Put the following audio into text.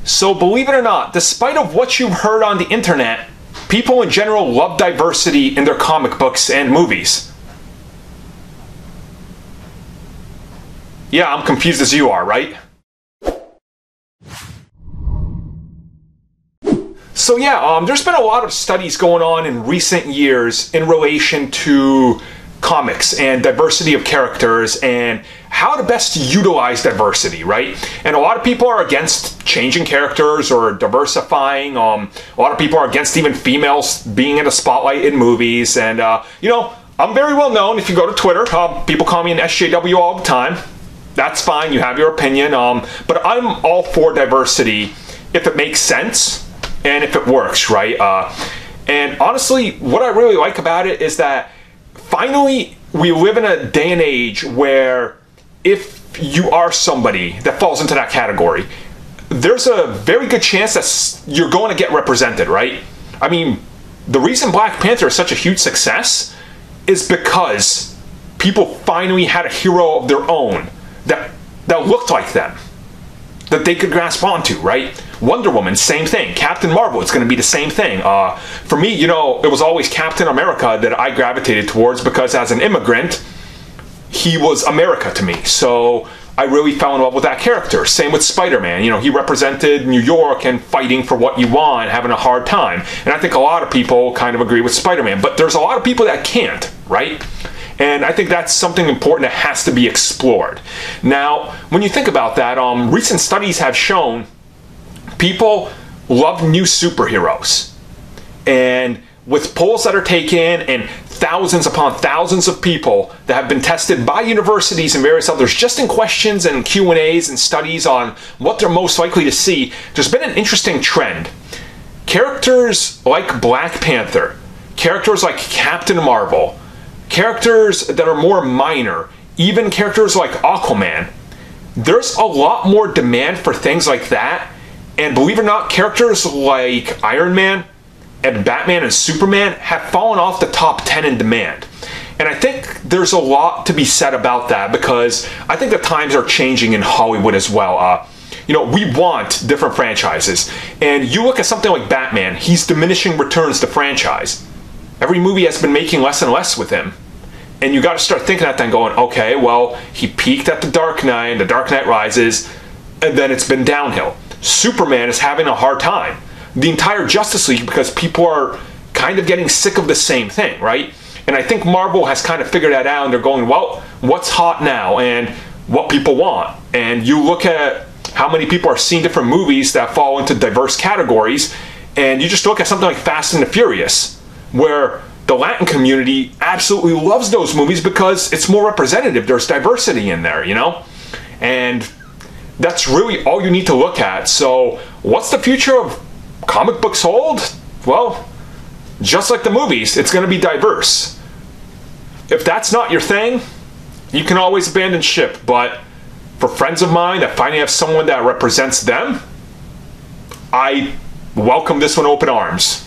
So believe it or not, despite of what you've heard on the internet, people in general love diversity in their comic books and movies. Yeah, I'm confused as you are, right? So yeah, there's been a lot of studies going on in recent years in relation to comics and diversity of characters and how to best utilize diversity, right? And a lot of people are against changing characters or diversifying. A lot of people are against even females being in the spotlight in movies. And, you know, I'm very well known. If you go to Twitter, people call me an SJW all the time. That's fine. You have your opinion. But I'm all for diversity if it makes sense and if it works, right? And honestly, what I really like about it is that finally we live in a day and age where if you are somebody that falls into that category, there's a very good chance that you're going to get represented, right? I mean, the reason Black Panther is such a huge success is because people finally had a hero of their own that looked like them, that they could grasp onto, right? Wonder Woman, same thing. Captain Marvel, it's going to be the same thing. For me, you know, it was always Captain America that I gravitated towards because as an immigrant, he was America to me. So I really fell in love with that character. Same with Spider-Man. You know, he represented New York and fighting for what you want, having a hard time. And I think a lot of people kind of agree with Spider-Man. But there's a lot of people that can't, right? And I think that's something important that has to be explored. Now, when you think about that, recent studies have shown people love new superheroes. And with polls that are taken and thousands upon thousands of people that have been tested by universities and various others just in questions and Q&As and studies on what they're most likely to see, there's been an interesting trend. Characters like Black Panther, characters like Captain Marvel, characters that are more minor, even characters like Aquaman, there's a lot more demand for things like that. And believe it or not, characters like Iron Man and Batman and Superman have fallen off the top 10 in demand. And I think there's a lot to be said about that because I think the times are changing in Hollywood as well. You know, we want different franchises. And you look at something like Batman, he's diminishing returns to franchise. Every movie has been making less and less with him. And you got to start thinking at that and going, okay, well, he peaked at The Dark Knight, and The Dark Knight Rises, and then it's been downhill. Superman is having a hard time. The entire Justice League, because people are kind of getting sick of the same thing, right? And I think Marvel has kind of figured that out, and they're going, well, what's hot now and what people want? And you look at how many people are seeing different movies that fall into diverse categories, and you just look at something like Fast and the Furious, where the Latin community absolutely loves those movies because it's more representative. There's diversity in there, you know? And that's really all you need to look at. So what's the future of comic books hold? Well, just like the movies, it's going to be diverse. If that's not your thing, you can always abandon ship. But for friends of mine that finally have someone that represents them, I welcome this one open arms.